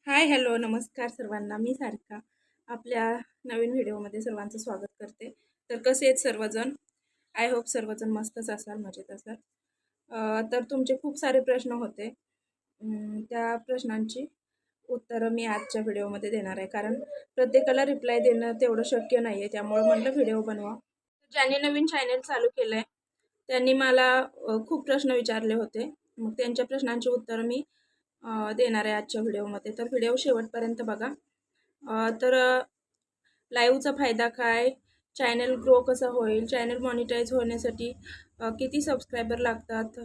हाय, hello, नमस्कार सर्वांना. मी सारिका आपल्या नवीन व्हिडिओमध्ये सर्वांचं स्वागत करते. तर कसे आहेत सर्वजण? आय होप सर्वजण मस्तच असाल, मजेत असाल. तर तुमचे खूप सारे प्रश्न होते. त्या प्रश्नांची उत्तरं मी आजच्या व्हिडिओमध्ये देणार आहे, कारण प्रत्येकाला रिप्लाय देणं तेवढं शक्य नाही आहे. त्यामुळे म्हटलं व्हिडिओ बनवा. ज्यांनी नवीन चॅनेल चालू केलं आहे त्यांनी मला खूप प्रश्न विचारले होते. मग त्यांच्या प्रश्नांची उत्तरं मी देणार आहे आजच्या व्हिडिओमध्ये. तर व्हिडिओ शेवटपर्यंत बघा. तर लाईव्हचा फायदा काय? चॅनल ग्रो कसं होईल? चॅनल मॉनिटाईज होण्यासाठी किती सबस्क्रायबर लागतात?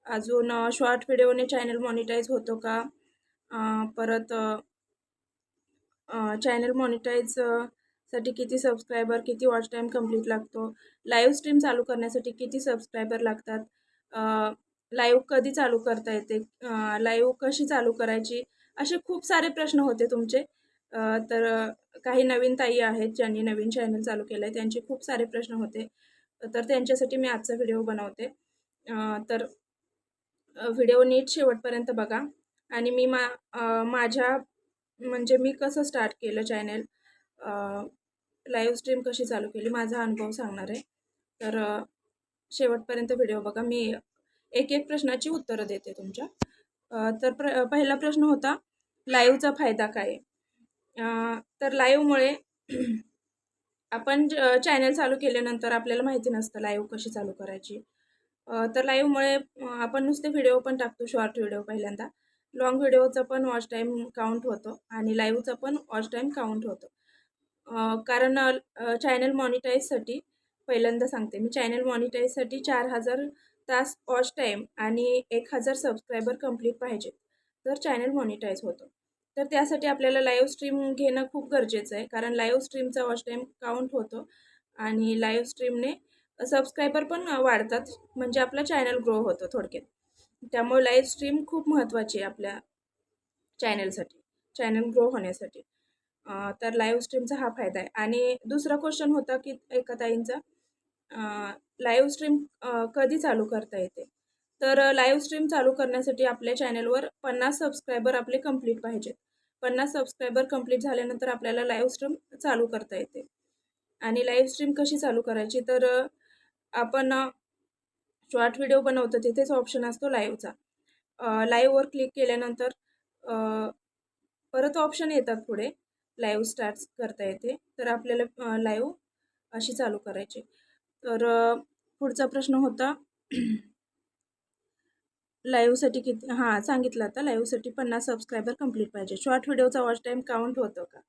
अजून शॉर्ट व्हिडिओने चॅनल मॉनिटाईज होतो का? परत चॅनल मॉनिटाईज साठी किती सबस्क्रायबर, किती वॉच टाईम कंप्लीट लागतो? लाईव्ह स्ट्रीम चालू करण्यासाठी किती सबस्क्रायबर लागतात? लाईव्ह कधी चालू करता येते? लाईव्ह कशी चालू करायची? असे खूप सारे प्रश्न होते तुमचे. तर काही नवीन ताई आहेत ज्यांनी नवीन चॅनल चालू केलं आहे, त्यांचे खूप सारे प्रश्न होते. तर त्यांच्यासाठी मी आजचा व्हिडिओ बनवते. तर व्हिडिओ नीट शेवटपर्यंत बघा. आणि मी माझ्या म्हणजे मी कसं स्टार्ट केलं चॅनल, लाईव्ह स्ट्रीम कशी चालू केली, माझा अनुभव सांगणार आहे. तर शेवटपर्यंत व्हिडिओ बघा. मी एक एक प्रश्नाची उत्तरं देते तुमच्या. तर पहिला प्रश्न होता, लाईव्हचा फायदा काय? तर लाईव्हमुळे आपण चॅनल चालू केल्यानंतर आपल्याला माहिती नसतं लाईव्ह कशी चालू करायची. तर लाईव्हमुळे आपण नुसते व्हिडिओ पण टाकतो, शॉर्ट व्हिडिओ पहिल्यांदा. लाँग व्हिडिओचा पण वॉच टाईम काउंट होतो आणि लाईव्हचा पण वॉच टाईम काउंट होतो. कारण चॅनल मॉनिटाईजसाठी पहिल्यांदा सांगते मी, चॅनल मॉनिटाईजसाठी 4,000 तास वॉच टाईम आणि 1,000 सबस्क्रायबर कंप्लीट पाहिजे, तर चॅनल मॉनिटाईज होतं. तर त्यासाठी आपल्याला लाईव्ह स्ट्रीम घेणं खूप गरजेचं आहे, कारण लाईव्ह स्ट्रीमचा वॉच टाईम काउंट होतो आणि लाईव्ह स्ट्रीमने सबस्क्रायबर पण वाढतात, म्हणजे आपला चॅनल ग्रो होतो थोडक्यात. त्यामुळे लाईव्ह स्ट्रीम खूप महत्त्वाची आहे आपल्या चॅनलसाठी, चॅनल ग्रो होण्यासाठी. तर लाईव्ह स्ट्रीमचा हा फायदा आहे. आणि दुसरा क्वेश्चन होता की एका ताईंचा, लाईव्ह स्ट्रीम कधी चालू करता येते? तर लाईव्ह स्ट्रीम चालू करण्यासाठी आपल्या चॅनलवर 50 सबस्क्रायबर आपले कंप्लीट पाहिजेत. 50 सबस्क्रायबर कंप्लीट झाल्यानंतर आपल्याला लाईव्ह स्ट्रीम चालू करता येते. आणि लाईव्ह स्ट्रीम कशी चालू करायची? तर आपण शॉर्ट व्हिडिओ बनवतो तिथेच ऑप्शन असतो लाईव्हचा. लाईव्हवर क्लिक केल्यानंतर परत ऑप्शन येतात पुढे, लाईव्ह स्टार्ट करता येते. तर आपल्याला लाईव्ह अशी चालू करायची. तर पुढचा प्रश्न होता, लाईव्हसाठी किती, हां सांगितलं आता, लाईव्हसाठी 50 सबस्क्रायबर कंप्लीट पाहिजे. शॉर्ट व्हिडिओचा वॉच टाईम काउंट होतो का?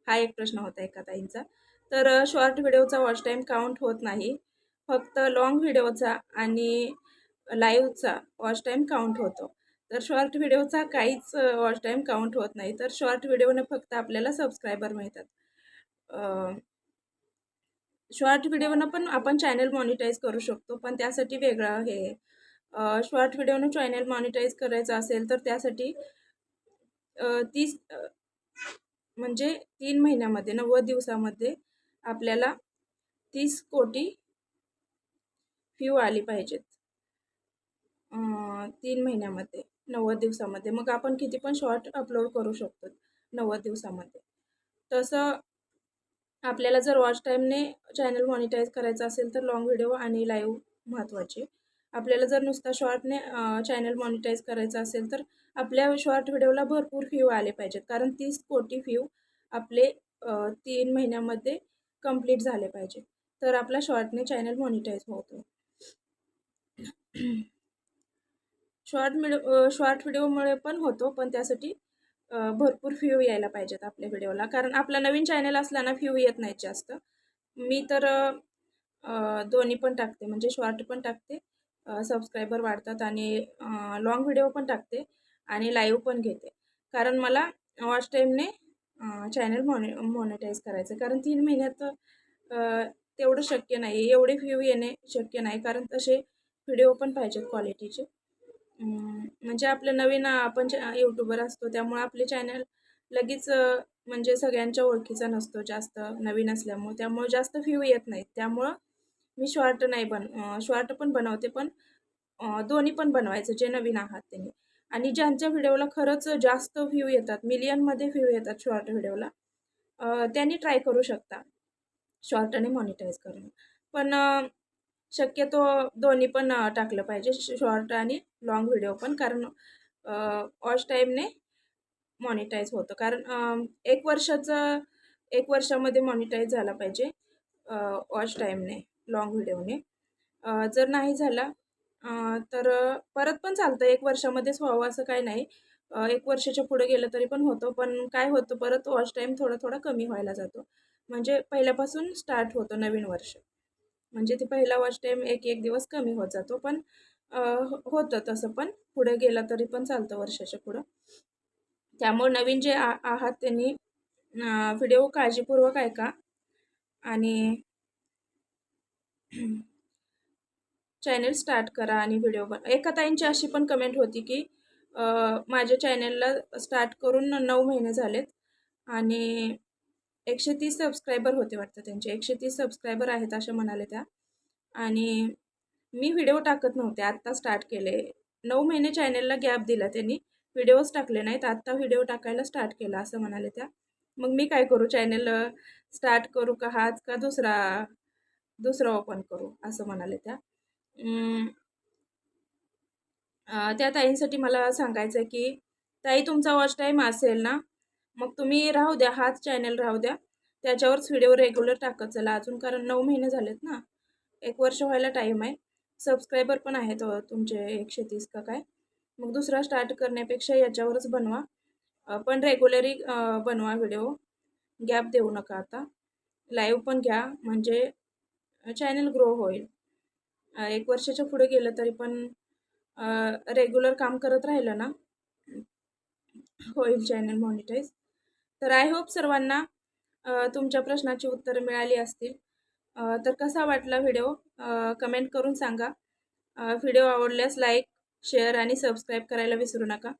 हा एक प्रश्न होता एका ताईंचा. तर शॉर्ट व्हिडिओचा वॉच टाईम काउंट होत नाही. फक्त लाँग व्हिडिओचा आणि लाईव्हचा वॉच टाईम काउंट होतो. तर शॉर्ट व्हिडिओचा काहीच वॉच टाईम काउंट होत नाही. तर शॉर्ट व्हिडिओने फक्त आपल्याला सबस्क्रायबर मिळतात. शॉर्ट व्हिडिओनं पण आपण चॅनल मॉनिटाईज करू शकतो, पण त्यासाठी वेगळं हे. शॉर्ट व्हिडिओनं चॅनल मॉनिटाईज करायचं असेल तर त्यासाठी 30 म्हणजे 3 महिन्यामध्ये, 90 दिवसामध्ये आपल्याला 30 कोटी व्ह्यू आली पाहिजेत. 3 महिन्यामध्ये, 90 दिवसामध्ये. मग आपण किती पण शॉर्ट अपलोड करू शकतो 90 दिवसामध्ये. तसं आपल्याला जर वॉच टाईमने चॅनल मॉनिटाईज करायचं असेल तर लाँग व्हिडिओ आणि लाईव्ह महत्त्वाचे. आपल्याला जर नुसता शॉर्टने चॅनल मॉनिटाईज करायचं असेल तर आपल्या शॉर्ट व्हिडिओला भरपूर व्ह्यू आले पाहिजेत, कारण 30 कोटी व्ह्यू आपले 3 महिन्यामध्ये कंप्लीट झाले पाहिजे, तर आपला शॉर्टने चॅनल मॉनिटाईज होतो. शॉर्ट व्हिडिओमुळे पण होतो, पण त्यासाठी भरपूर व्ह्यू यायला पाहिजेत आपल्या व्हिडिओला, कारण आपला नवीन चॅनल असला ना व्ह्यू येत नाहीत जास्त. मी तर दोन्ही पण टाकते, म्हणजे शॉर्ट पण टाकते, सबस्क्रायबर वाढतात, आणि लाँग व्हिडिओ पण टाकते आणि लाईव्ह पण घेते, कारण मला वॉच टाईमने चॅनल मॉनिटाईज करायचं, कारण 3 महिन्यात तेवढं शक्य नाही, एवढे व्ह्यू येणे शक्य नाही, कारण तसे व्हिडिओ पण पाहिजेत क्वालिटीचे. म्हणजे आपलं नवीन आपण यूट्यूबर असतो, त्यामुळे आपले चॅनल लगेच म्हणजे सगळ्यांच्या ओळखीचा नसतो जास्त, नवीन असल्यामुळे, त्यामुळे जास्त व्ह्यू येत नाहीत. त्यामुळं मी शॉर्ट नाही शॉर्ट पण बनवते, पण दोन्ही पण बनवायचं जे नवीन आहात त्यांनी. आणि ज्यांच्या व्हिडिओला खरंच जास्त व्ह्यू येतात, मिलियनमध्ये व्ह्यू येतात शॉर्ट व्हिडिओला, त्यांनी ट्राय करू शकता शॉर्ट आणि मॉनिटाईज करणं. पण शक्यतो दोन्ही पण टाकलं पाहिजे, शॉर्ट आणि लाँग व्हिडिओ पण. कारण वॉच टाईमने मॉनिटाईज होतं. कारण 1 वर्षामध्ये मॉनिटाईज झाला पाहिजे वॉच टाईमने, लाँग व्हिडिओने. जर नाही झाला तर परत पण चालतं, 1 वर्षामध्येच व्हावं असं काही नाही. 1 वर्षाच्या पुढे गेलं तरी पण होतं. पण काय होतं, परत वॉच टाईम थोडा कमी व्हायला जातो. म्हणजे पहिल्यापासून स्टार्ट होतं नवीन वर्ष. म्हणजे ते पहिला वॉच टाईम एक दिवस कमी होत जातो. पण होतं तसं पण. पुढे गेला तरी पण चालतं वर्षाच्या पुढं. त्यामुळे नवीन जे आहात त्यांनी व्हिडिओ काळजीपूर्वक ऐका आणि चॅनल स्टार्ट करा आणि व्हिडिओ एका ताईंची अशी पण कमेंट होती की माझ्या चॅनलला स्टार्ट करून 9 महिने झालेत आणि 130 सबस्क्रायबर होते वाटतं त्यांचे. 130 सबस्क्रायबर आहेत असं म्हणाले त्या. आणि मी व्हिडिओ टाकत नव्हते, आत्ता स्टार्ट केले. 9 महिने चॅनलला गॅप दिला त्यांनी, व्हिडिओज टाकले नाहीत, आत्ता व्हिडिओ टाकायला स्टार्ट केला असं म्हणाले त्या. मग मी काय करू, चॅनल स्टार्ट करू का हाच का दुसरा ओपन करू असं म्हणाले त्या. त्या ताईंसाठी मला सांगायचं आहे की ताई, तुमचा वॉच टाईम असेल ना, मग तुम्ही राहू द्या, हाच चॅनल राहू द्या, त्याच्यावरच व्हिडिओ रेग्युलर टाकत चला अजून. कारण 9 महिने झालेत ना, 1 वर्ष व्हायला टाईम आहे. सबस्क्रायबर पण आहेत तुमचे 130 का काय. मग दुसरा स्टार्ट करण्यापेक्षा याच्यावरच बनवा. पण रेग्युलरी बनवा व्हिडिओ, गॅप देऊ नका आता. लाईव्ह पण घ्या म्हणजे चॅनल ग्रो होईल. 1 वर्षाच्या पुढे गेलं तरी पण रेग्युलर काम करत राहिलं ना, होईल चॅनल मॉनिटाईज. तर आय होप सर्वांना तुमच्या प्रश्नाची उत्तरं मिळाली असतील. तर कसा वाटला व्हिडिओ कमेंट करून सांगा. व्हिडिओ आवडल्यास लाईक, शेअर आणि सबस्क्राईब करायला विसरू नका.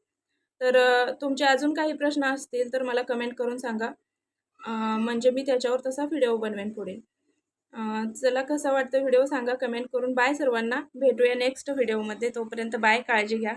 तर तुमचे अजून काही प्रश्न असतील तर मला कमेंट करून सांगा, म्हणजे मी त्याच्यावर तसा व्हिडिओ बनवेन पुढे. चला, कसा वाटतं व्हिडिओ सांगा कमेंट करून. बाय सर्वांना, भेटूया नेक्स्ट व्हिडिओमध्ये. तोपर्यंत बाय, काळजी घ्या.